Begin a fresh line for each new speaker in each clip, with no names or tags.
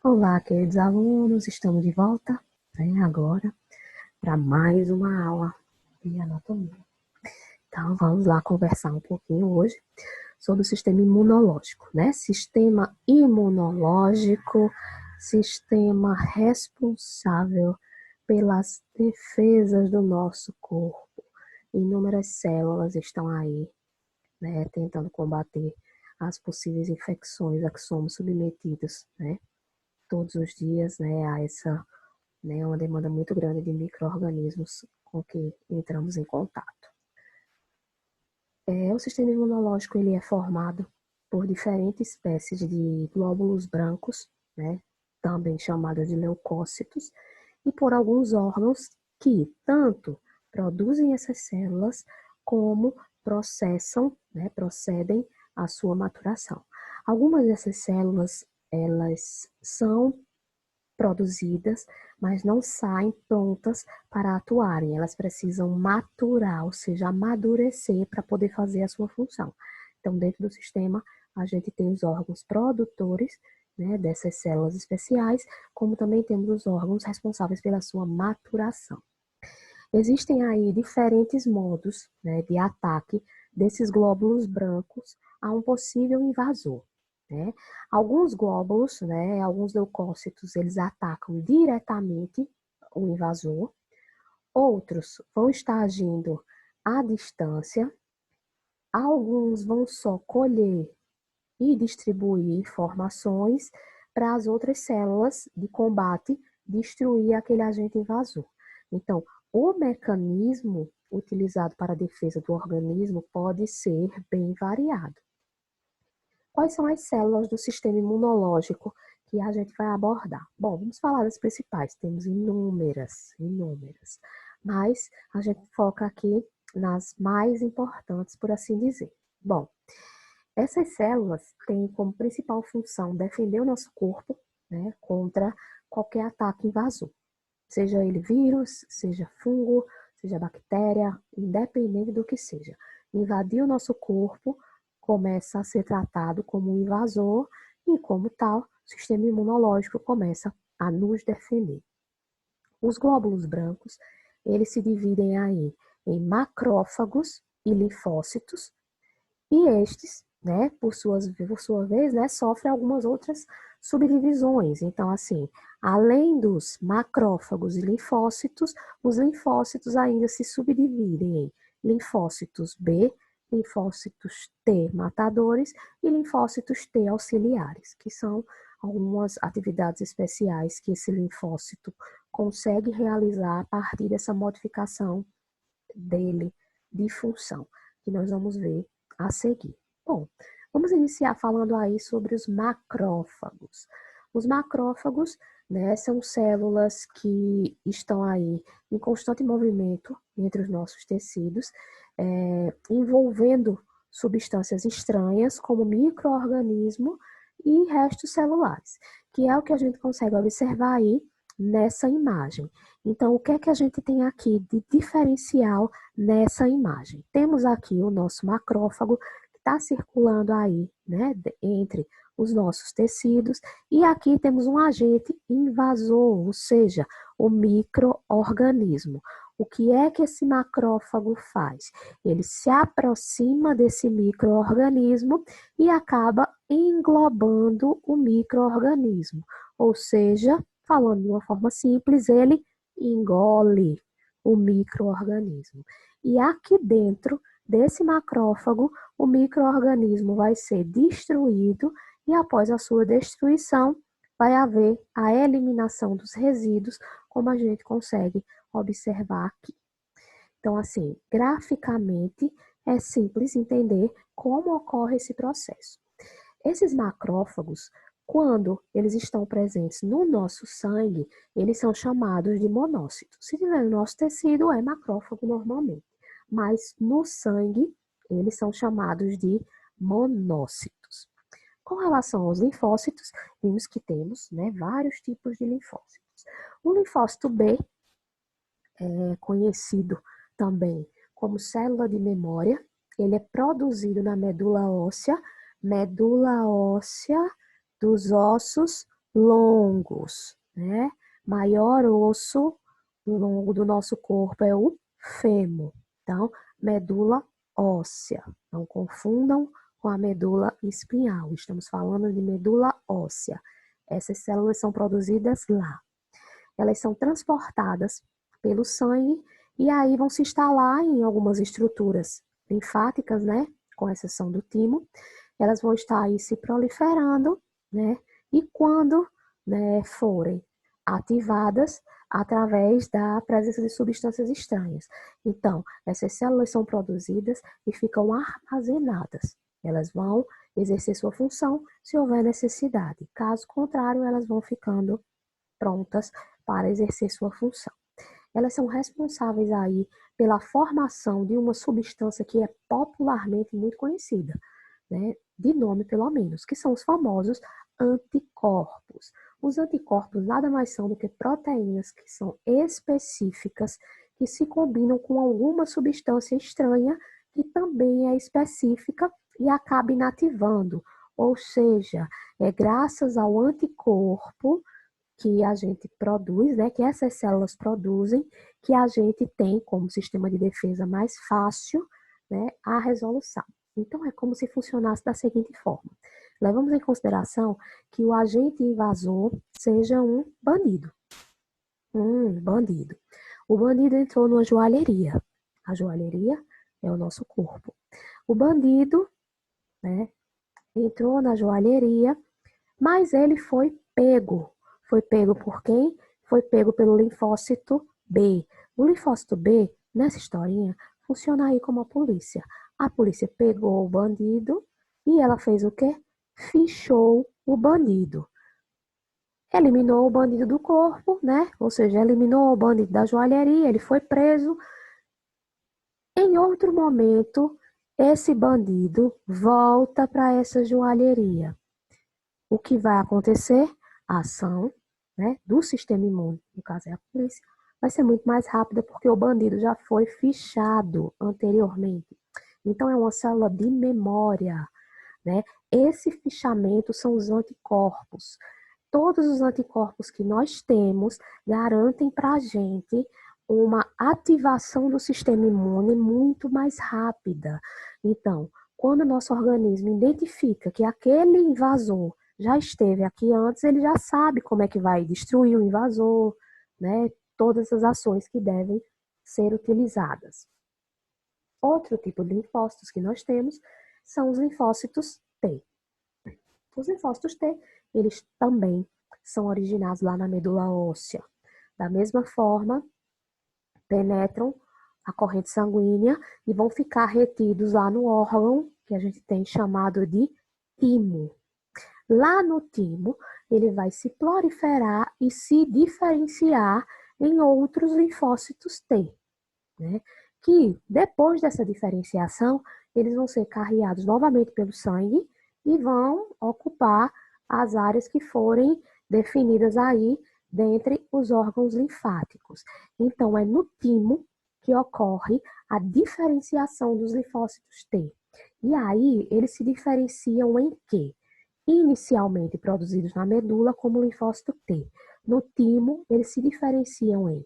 Olá, queridos alunos, estamos de volta, agora para mais uma aula de anatomia. Então, vamos lá conversar um pouquinho hoje sobre o sistema imunológico, né? Sistema imunológico, sistema responsável pelas defesas do nosso corpo. Inúmeras células estão aí, né, tentando combater as possíveis infecções a que somos submetidos, né? Todos os dias, né, a essa, né, uma demanda muito grande de micro-organismos com que entramos em contato. O sistema imunológico ele é formado por diferentes espécies de glóbulos brancos, né, também chamados de leucócitos, e por alguns órgãos que tanto produzem essas células como procedem à sua maturação. Algumas dessas células, elas são produzidas, mas não saem prontas para atuarem. Elas precisam maturar, ou seja, amadurecer para poder fazer a sua função. Então, dentro do sistema, a gente tem os órgãos produtores, né, dessas células especiais, como também temos os órgãos responsáveis pela sua maturação. Existem aí diferentes modos, né, de ataque desses glóbulos brancos a um possível invasor, né? Alguns glóbulos, né, alguns leucócitos, eles atacam diretamente o invasor, outros vão estar agindo à distância, alguns vão só colher e distribuir informações para as outras células de combate destruir aquele agente invasor. Então, o mecanismo utilizado para a defesa do organismo pode ser bem variado. Quais são as células do sistema imunológico que a gente vai abordar? Bom, vamos falar das principais, temos inúmeras, mas a gente foca aqui nas mais importantes, por assim dizer. Bom, essas células têm como principal função defender o nosso corpo, né, contra qualquer ataque invasor. Seja ele vírus, seja fungo, seja bactéria, independente do que seja. Invadir o nosso corpo começa a ser tratado como um invasor e, como tal, o sistema imunológico começa a nos defender. Os glóbulos brancos, eles se dividem aí em macrófagos e linfócitos, e estes, né, por sua vez, né, sofrem algumas outras subdivisões. Então, assim, além dos macrófagos e linfócitos, os linfócitos ainda se subdividem em linfócitos B, linfócitos T matadores e linfócitos T auxiliares, que são algumas atividades especiais que esse linfócito consegue realizar a partir dessa modificação dele de função, que nós vamos ver a seguir. Bom, vamos iniciar falando aí sobre os macrófagos. Os macrófagos, né, são células que estão aí em constante movimento entre os nossos tecidos, envolvendo substâncias estranhas, como micro-organismo e restos celulares, que é o que a gente consegue observar aí nessa imagem. Então, o que é que a gente tem aqui de diferencial nessa imagem? Temos aqui o nosso macrófago que está circulando aí, né, entre os nossos tecidos, e aqui temos um agente invasor, ou seja, o micro-organismo. O que é que esse macrófago faz? Ele se aproxima desse micro-organismo e acaba englobando o micro-organismo, ou seja, falando de uma forma simples, ele engole o micro-organismo. E aqui dentro desse macrófago, o micro-organismo vai ser destruído e após a sua destruição, vai haver a eliminação dos resíduos, como a gente consegue observar aqui. Então, assim, graficamente, é simples entender como ocorre esse processo. Esses macrófagos, quando eles estão presentes no nosso sangue, eles são chamados de monócitos. Se tiver no nosso tecido, é macrófago normalmente. Mas no sangue, eles são chamados de monócitos. Com relação aos linfócitos, vimos que temos, né, vários tipos de linfócitos. O linfócito B, conhecido também como célula de memória, ele é produzido na medula óssea dos ossos longos, né? Maior osso longo do nosso corpo é o fêmur. Então, medula óssea. Não confundam com a medula espinhal. Estamos falando de medula óssea. Essas células são produzidas lá. Elas são transportadas pelo sangue e aí vão se instalar em algumas estruturas linfáticas, né? Com exceção do timo. Elas vão estar aí se proliferando, né? E quando, né, forem ativadas através da presença de substâncias estranhas. Então, essas células são produzidas e ficam armazenadas. Elas vão exercer sua função se houver necessidade. Caso contrário, elas vão ficando prontas para exercer sua função. Elas são responsáveis aí pela formação de uma substância que é popularmente muito conhecida, né? De nome pelo menos, que são os famosos anticorpos. Os anticorpos nada mais são do que proteínas que são específicas, que se combinam com alguma substância estranha que também é específica e acaba inativando. Ou seja, é graças ao anticorpo que a gente produz, né, que essas células produzem, que a gente tem como sistema de defesa mais fácil, né, a resolução. Então, é como se funcionasse da seguinte forma. Levamos em consideração que o agente invasor seja um bandido. Bandido. O bandido entrou numa joalheria. A joalheria é o nosso corpo. O bandido, né, entrou na joalheria, mas ele foi pego. Foi pego por quem? Foi pego pelo linfócito B. O linfócito B, nessa historinha, funciona aí como a polícia. A polícia pegou o bandido e ela fez o quê? Fichou o bandido. Eliminou o bandido do corpo, né? Ou seja, eliminou o bandido da joalheria, ele foi preso. Em outro momento, esse bandido volta para essa joalheria. O que vai acontecer? A ação, né, do sistema imune, no caso é a polícia, vai ser muito mais rápida porque o bandido já foi fichado anteriormente. Então, é uma célula de memória, né? Esse fichamento são os anticorpos. Todos os anticorpos que nós temos garantem para a gente uma ativação do sistema imune muito mais rápida. Então, quando o nosso organismo identifica que aquele invasor já esteve aqui antes, ele já sabe como é que vai destruir o invasor, né? Todas as ações que devem ser utilizadas. Outro tipo de linfócitos que nós temos são os linfócitos T. Os linfócitos T, eles também são originados lá na medula óssea. Da mesma forma, penetram a corrente sanguínea e vão ficar retidos lá no órgão que a gente tem chamado de timo. Lá no timo, ele vai se proliferar e se diferenciar em outros linfócitos T, né? Que depois dessa diferenciação, eles vão ser carreados novamente pelo sangue e vão ocupar as áreas que forem definidas aí dentre os órgãos linfáticos. Então, é no timo que ocorre a diferenciação dos linfócitos T. E aí, eles se diferenciam em quê? Inicialmente produzidos na medula como linfócito T. No timo, eles se diferenciam em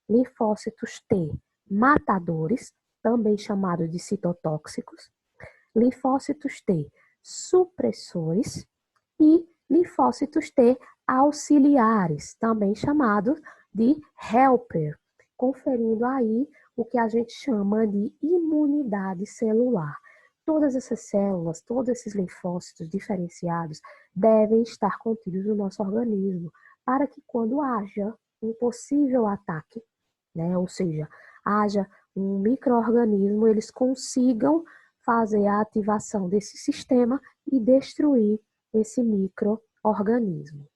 linfócitos T matadores, também chamados de citotóxicos, linfócitos T supressores e linfócitos T auxiliares, também chamados de helper, conferindo aí o que a gente chama de imunidade celular. Todas essas células, todos esses linfócitos diferenciados devem estar contidos no nosso organismo para que quando haja um possível ataque, né, ou seja, haja um micro-organismo, eles consigam fazer a ativação desse sistema e destruir esse micro-organismo.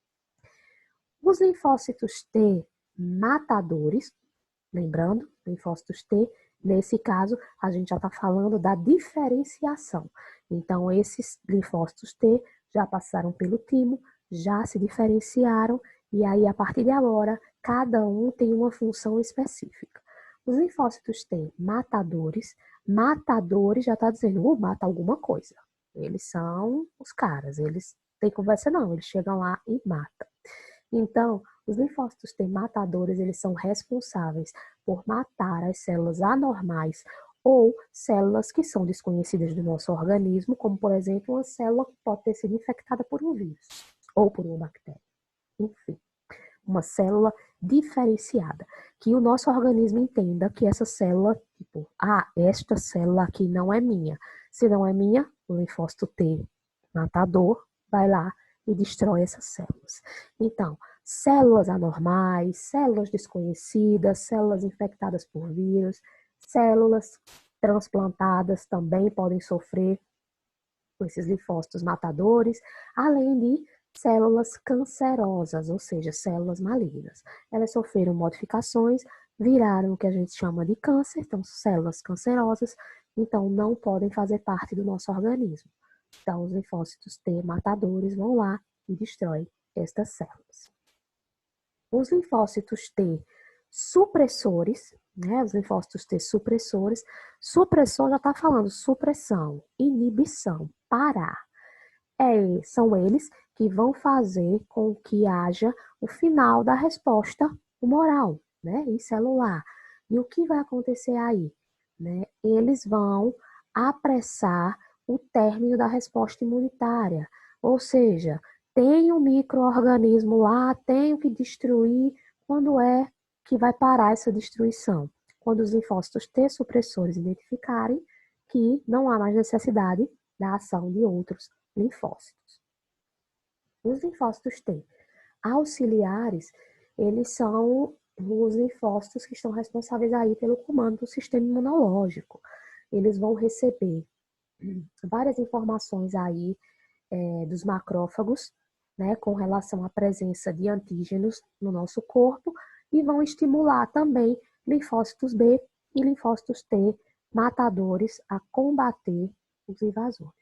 Os linfócitos T matadores, lembrando, linfócitos T, nesse caso, a gente já está falando da diferenciação. Então, esses linfócitos T já passaram pelo timo, já se diferenciaram, e aí, a partir de agora, cada um tem uma função específica. Os linfócitos T matadores, matadores já está dizendo, mata alguma coisa. Eles são os caras, eles têm conversa não, eles chegam lá e matam. Então, os linfócitos T matadores, eles são responsáveis por matar as células anormais ou células que são desconhecidas do nosso organismo, como, por exemplo, uma célula que pode ter sido infectada por um vírus ou por uma bactéria. Enfim, uma célula diferenciada, que o nosso organismo entenda que essa célula, tipo, esta célula aqui não é minha. Se não é minha, o linfócito T matador vai lá e destrói essas células. Então, células anormais, células desconhecidas, células infectadas por vírus, células transplantadas também podem sofrer com esses linfócitos matadores, além de células cancerosas, ou seja, células malignas. Elas sofreram modificações, viraram o que a gente chama de câncer, então células cancerosas, então não podem fazer parte do nosso organismo. Então, os linfócitos T matadores vão lá e destroem estas células. Os linfócitos T supressores, né? Os linfócitos T supressores, supressor já está falando supressão, inibição, parar. São eles que vão fazer com que haja o final da resposta humoral, né? E celular. E o que vai acontecer aí? Né? Eles vão apressar o término da resposta imunitária. Ou seja, tem um micro-organismo lá, tenho que destruir. Quando é que vai parar essa destruição? Quando os linfócitos T supressores identificarem que não há mais necessidade da ação de outros linfócitos. Os linfócitos T auxiliares, eles são os linfócitos que estão responsáveis aí pelo comando do sistema imunológico. Eles vão receber várias informações aí dos macrófagos, né, com relação à presença de antígenos no nosso corpo e vão estimular também linfócitos B e linfócitos T matadores a combater os invasores.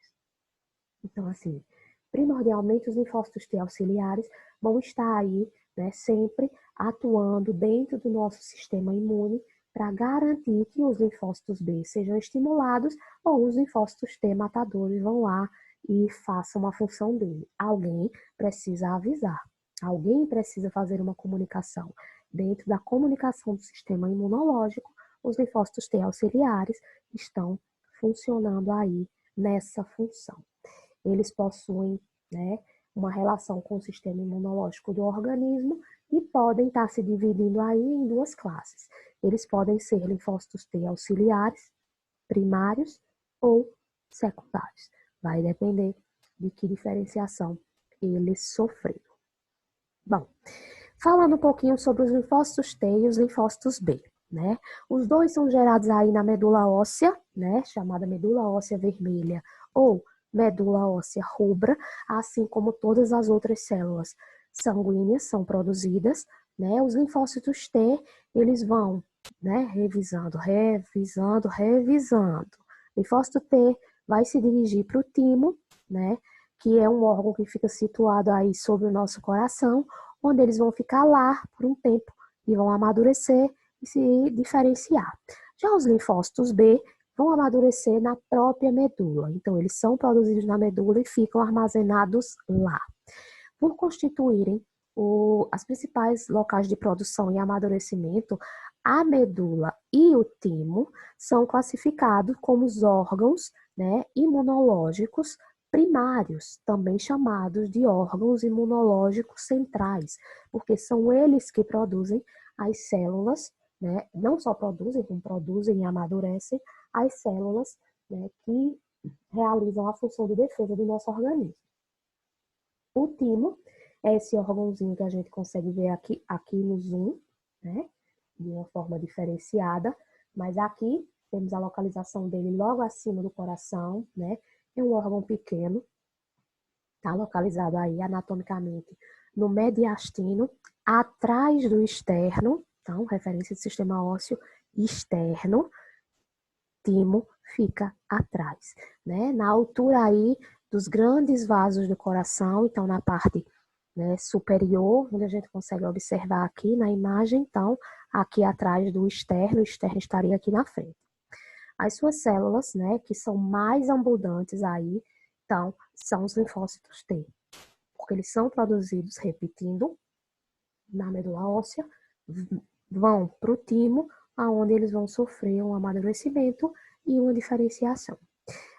Então, assim, primordialmente os linfócitos T auxiliares vão estar aí, né, sempre atuando dentro do nosso sistema imune para garantir que os linfócitos B sejam estimulados ou os linfócitos T matadores vão lá e façam a função dele. Alguém precisa avisar, alguém precisa fazer uma comunicação. Dentro da comunicação do sistema imunológico, os linfócitos T auxiliares estão funcionando aí nessa função. Eles possuem, né, uma relação com o sistema imunológico do organismo e podem estar se dividindo aí em duas classes. Eles podem ser linfócitos T auxiliares, primários ou secundários. Vai depender de que diferenciação eles sofreram. Bom, falando um pouquinho sobre os linfócitos T e os linfócitos B, né? Os dois são gerados aí na medula óssea, né, chamada medula óssea vermelha ou medula óssea rubra, assim como todas as outras células sanguíneas são produzidas, né? Os linfócitos T, eles vão, né, revisando. Linfócito T vai se dirigir para o timo, né, que é um órgão que fica situado aí sobre o nosso coração, onde eles vão ficar lá por um tempo e vão amadurecer e se diferenciar. Já os linfócitos B vão amadurecer na própria medula. Então, eles são produzidos na medula e ficam armazenados lá. Por constituírem as principais locais de produção e amadurecimento, a medula e o timo são classificados como os órgãos, né, imunológicos primários, também chamados de órgãos imunológicos centrais, porque são eles que produzem as células, né, não só produzem, como produzem e amadurecem as células, né, que realizam a função de defesa do nosso organismo. O timo é esse órgãozinho que a gente consegue ver aqui no zoom, né, de uma forma diferenciada, mas aqui temos a localização dele logo acima do coração, né, é um órgão pequeno, está localizado aí anatomicamente no mediastino, atrás do externo, então, referência de sistema ósseo externo, timo fica atrás, né? Na altura aí dos grandes vasos do coração, então na parte, né, superior, onde a gente consegue observar aqui na imagem, então aqui atrás do externo, o externo estaria aqui na frente. As suas células, né, que são mais abundantes aí, então, são os linfócitos T, porque eles são produzidos, repetindo, na medula óssea, vão para o timo, aonde eles vão sofrer um amadurecimento e uma diferenciação.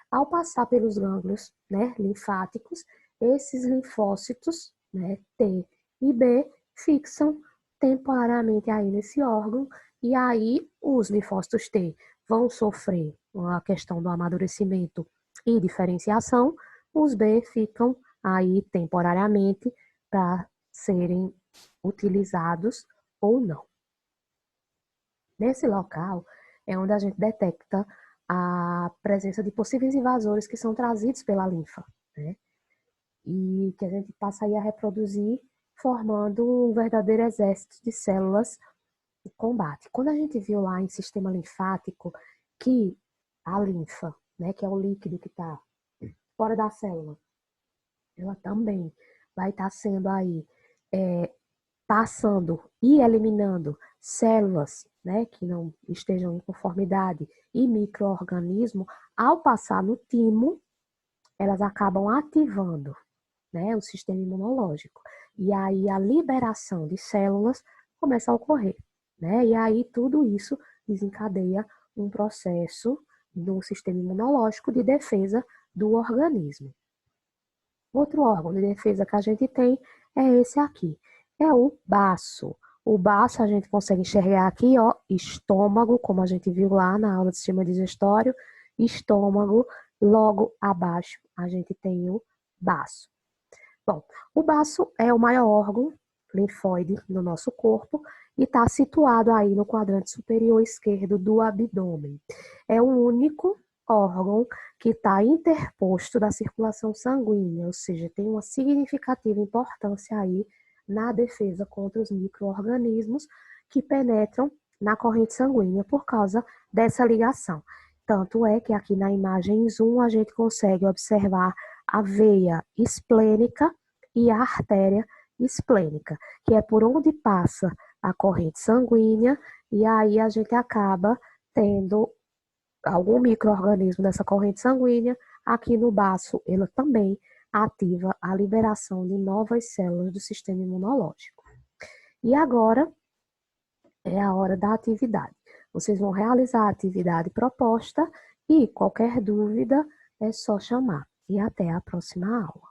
Ao passar pelos gânglios, né, linfáticos, esses linfócitos, né, T e B, fixam temporariamente aí nesse órgão, e aí os linfócitos T vão sofrer a questão do amadurecimento e diferenciação, os B ficam aí temporariamente para serem utilizados ou não. Nesse local é onde a gente detecta a presença de possíveis invasores que são trazidos pela linfa, né? E que a gente passa aí a reproduzir, formando um verdadeiro exército de células de combate. Quando a gente viu lá em sistema linfático que a linfa, né, que é o líquido que está fora da célula, ela também vai estar sendo aí passando e eliminando células, né, que não estejam em conformidade e micro-organismo, ao passar no timo, elas acabam ativando, né, o sistema imunológico. E aí a liberação de células começa a ocorrer, né? E aí tudo isso desencadeia um processo no sistema imunológico de defesa do organismo. Outro órgão de defesa que a gente tem é esse aqui, é o baço. O baço a gente consegue enxergar aqui, ó, estômago, como a gente viu lá na aula de sistema digestório, estômago, logo abaixo a gente tem o baço. Bom, o baço é o maior órgão linfóide do nosso corpo e está situado aí no quadrante superior esquerdo do abdômen. É o único órgão que está interposto da circulação sanguínea, ou seja, tem uma significativa importância aí na defesa contra os micro-organismos que penetram na corrente sanguínea por causa dessa ligação. Tanto é que aqui na imagem em zoom a gente consegue observar a veia esplênica e a artéria esplênica, que é por onde passa a corrente sanguínea, e aí a gente acaba tendo algum micro-organismo dessa corrente sanguínea. Aqui no baço, ela também ativa a liberação de novas células do sistema imunológico. E agora é a hora da atividade. Vocês vão realizar a atividade proposta e qualquer dúvida é só chamar. E até a próxima aula.